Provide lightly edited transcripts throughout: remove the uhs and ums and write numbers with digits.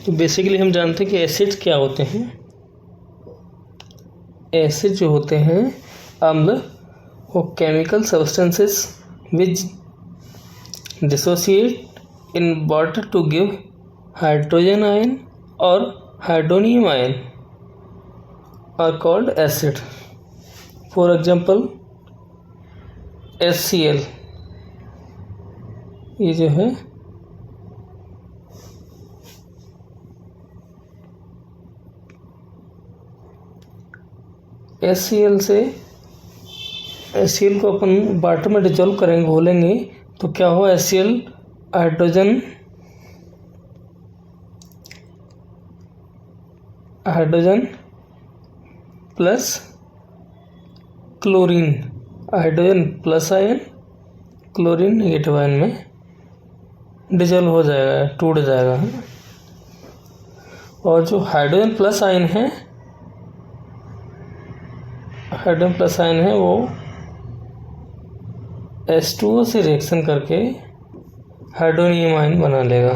तो बेसिकली हम जानते हैं कि एसिड्स क्या होते हैं। एसिड जो होते हैं अम्ल, वो chemical substances which dissociate in water to give hydrogen ion और hydronium ion are called acid. For example HCl, ये जो है HCl को अपन वाटर में डिजोल्व करेंगे, घोलेंगे, तो क्या हो, HCl hydrogen plus chlorine, hydrogen plus ion, chlorine negative ion में डिजोल्व हो जाएगा, टूट जाएगा। और जो हाइड्रोजन प्लस आयन है वो H2O से रिएक्शन करके हाइड्रोनियम आयन बना लेगा,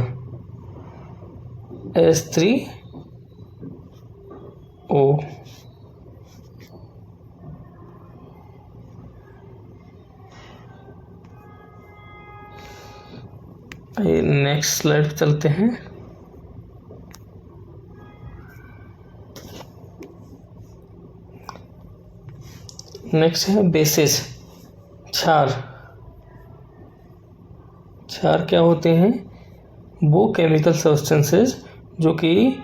H3O। नेक्स्ट स्लाइड पे चलते हैं। नेक्स्ट है बेसिस, क्षार। क्षार क्या होते हैं? वो केमिकल सब्सटेंसेस जो कि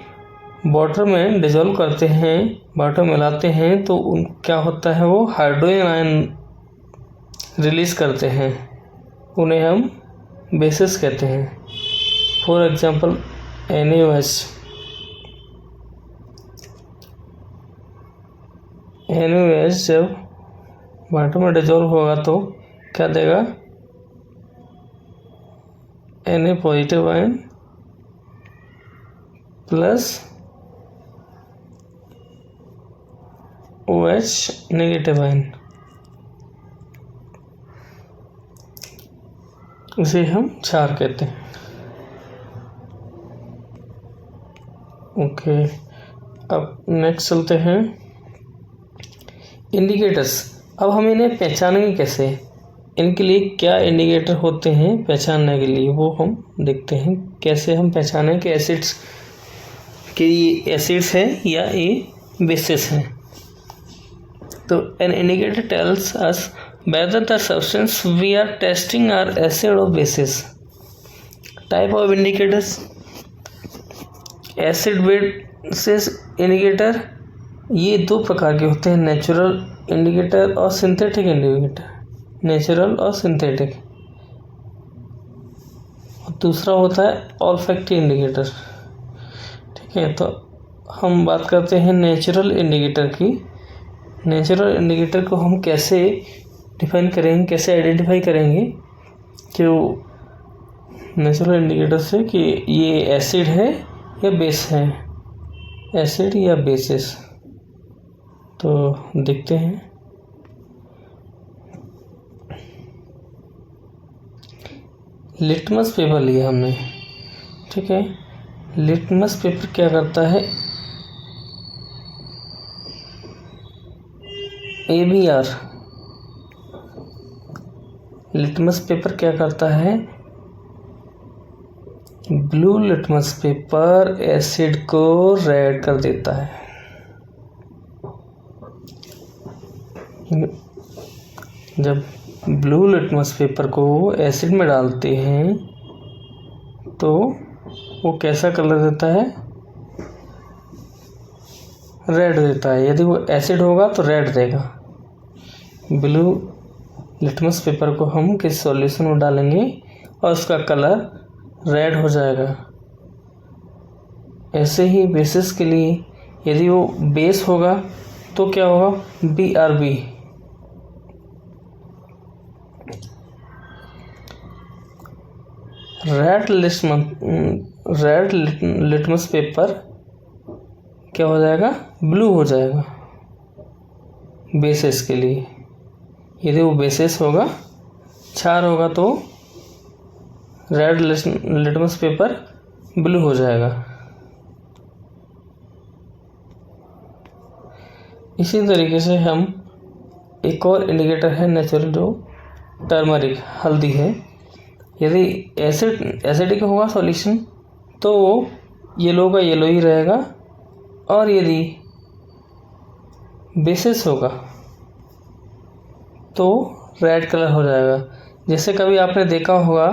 वाटर में डिजोल्व करते हैं, वाटर मिलाते हैं, तो उन क्या होता है, वो हाइड्रोजन आयन रिलीज करते हैं, उन्हें हम बेसिस कहते हैं। फॉर एग्जाम्पल NaOH जब वाटर में डिजोल्व होगा तो क्या देगा, Na positive ion plus OH negative ion, इसे हम क्षार कहते हैं। ओके, अब नेक्स्ट चलते हैं इंडिकेटर्स। अब हम इन्हें पहचानेंगे कैसे, इनके लिए क्या इंडिकेटर होते हैं पहचानने के लिए, वो हम देखते हैं। कैसे हम पहचानें कि एसिड्स के ये एसिड्स हैं या ये बेसिस हैं। तो an indicator tells us whether the substance we are testing are acid or basis. Type of indicators: acid basis indicator, ये दो प्रकार के होते हैं, नेचुरल इंडिकेटर और सिंथेटिक इंडिकेटर। नेचुरल और सिंथेटिक। और दूसरा होता है ऑल्फैक्टिव इंडिकेटर। ठीक है, तो हम बात करते हैं नेचुरल इंडिकेटर की। नेचुरल इंडिकेटर को हम कैसे डिफाइन करेंगे, कैसे आइडेंटिफाई करेंगे कि वो नेचुरल इंडिकेटर से कि ये एसिड है या बेस है, एसिड या बेसिस। तो देखते हैं। लिटमस पेपर लिया हमने, ठीक है। लिटमस पेपर क्या करता है, ABR। लिटमस पेपर क्या करता है, ब्लू लिटमस पेपर एसिड को रेड कर देता है। जब ब्लू लिटमस पेपर को एसिड में डालते हैं तो वो कैसा कलर देता है, रेड देता है। यदि वो एसिड होगा तो रेड देगा। ब्लू लिटमस पेपर को हम किसी सॉल्यूशन में डालेंगे और उसका कलर रेड हो जाएगा। ऐसे ही बेसिस के लिए यदि वो बेस होगा तो क्या होगा, BRB। रेड लिटमस पेपर क्या हो जाएगा, ब्लू हो जाएगा बेसिस के लिए। यदि वो बेसिस होगा, क्षार होगा, तो रेड लिटमस पेपर ब्लू हो जाएगा। इसी तरीके से हम एक और इंडिकेटर है नेचुरल, जो टर्मरिक हल्दी है। यदि एसिडिक होगा सॉल्यूशन तो वो येलो का येलो ही रहेगा, और यदि बेसिस होगा तो रेड कलर हो जाएगा। जैसे कभी आपने देखा होगा,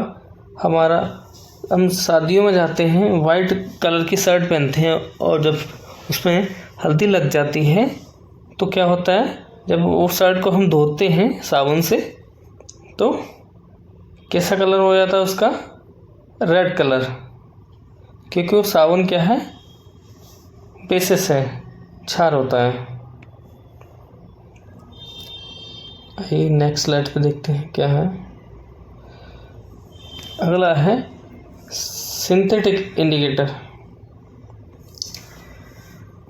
हम शादियों में जाते हैं, वाइट कलर की शर्ट पहनते हैं, और जब उसमें हल्दी लग जाती है तो क्या होता है, जब वो शर्ट को हम धोते हैं साबुन से तो कैसा कलर हो जाता है उसका, रेड कलर, क्योंकि वो साबुन क्या है, बेसिस है, क्षार होता है। आइए नेक्स्ट स्लाइड पे देखते हैं क्या है। अगला है सिंथेटिक इंडिकेटर,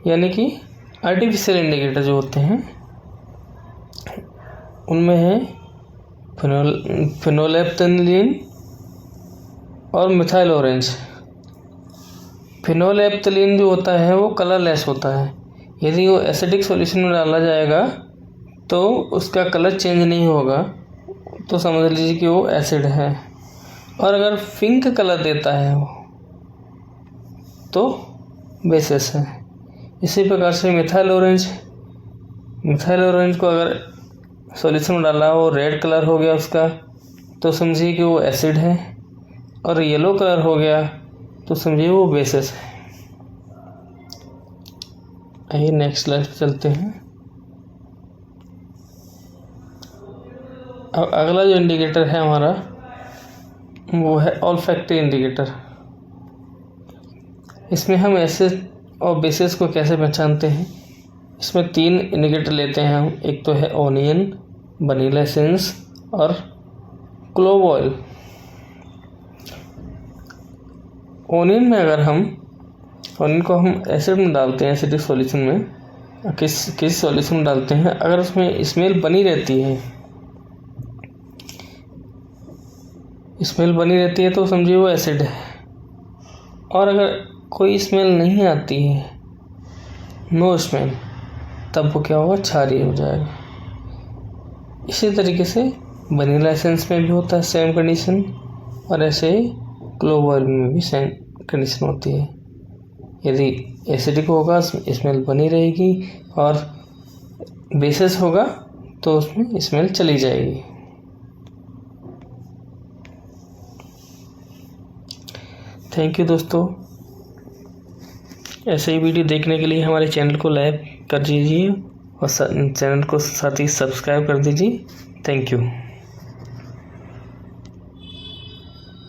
यानी कि आर्टिफिशियल इंडिकेटर जो होते हैं, उनमें है फिनोलेप्थलीन और मिथाइल ऑरेंज। फिनोलेप्थलीन जो होता है वो कलरलेस होता है। यदि वो एसिडिक सॉल्यूशन में डाला जाएगा तो उसका कलर चेंज नहीं होगा, तो समझ लीजिए कि वो एसिड है। और अगर पिंक कलर देता है वो तो बेसिस है। इसी प्रकार से मिथाइल ऑरेंज को अगर सॉल्यूशन में डाला, वो रेड कलर हो गया उसका, तो समझिए कि वो एसिड है। और येलो कलर हो गया तो समझिए वो बेसिस है। आइए नेक्स्ट स्लाइड पे चलते हैं। अब अगला जो इंडिकेटर है हमारा वो है ऑल्फैक्टरी इंडिकेटर। इसमें हम एसिड और बेसिस को कैसे पहचानते हैं, इसमें 3 इंडिकेटर लेते हैं हम। एक तो है ओनियन, वनीला एसेंस और क्लोव ऑयल। ओनियन को हम एसिड में डालते हैं, एसिडिक सॉल्यूशन में, किस सॉल्यूशन में डालते हैं, अगर उसमें स्मेल बनी रहती है तो समझिए वो एसिड है। और अगर कोई स्मेल नहीं आती है, नो स्मेल, तब वो क्या होगा, क्षारीय हो जाएगा। इसी तरीके से वनीला एसेंस में भी होता है सेम कंडीशन, और ऐसे ही क्लोव ऑयल में भी सेम कंडीशन होती है। यदि एसिडिक होगा स्मेल बनी रहेगी, और बेसिस होगा तो उसमें स्मेल चली जाएगी। थैंक यू दोस्तों। ऐसे ही वीडियो देखने के लिए हमारे चैनल को लाइक कर दीजिए और चैनल को साथ ही सब्सक्राइब कर दीजिए। Thank you.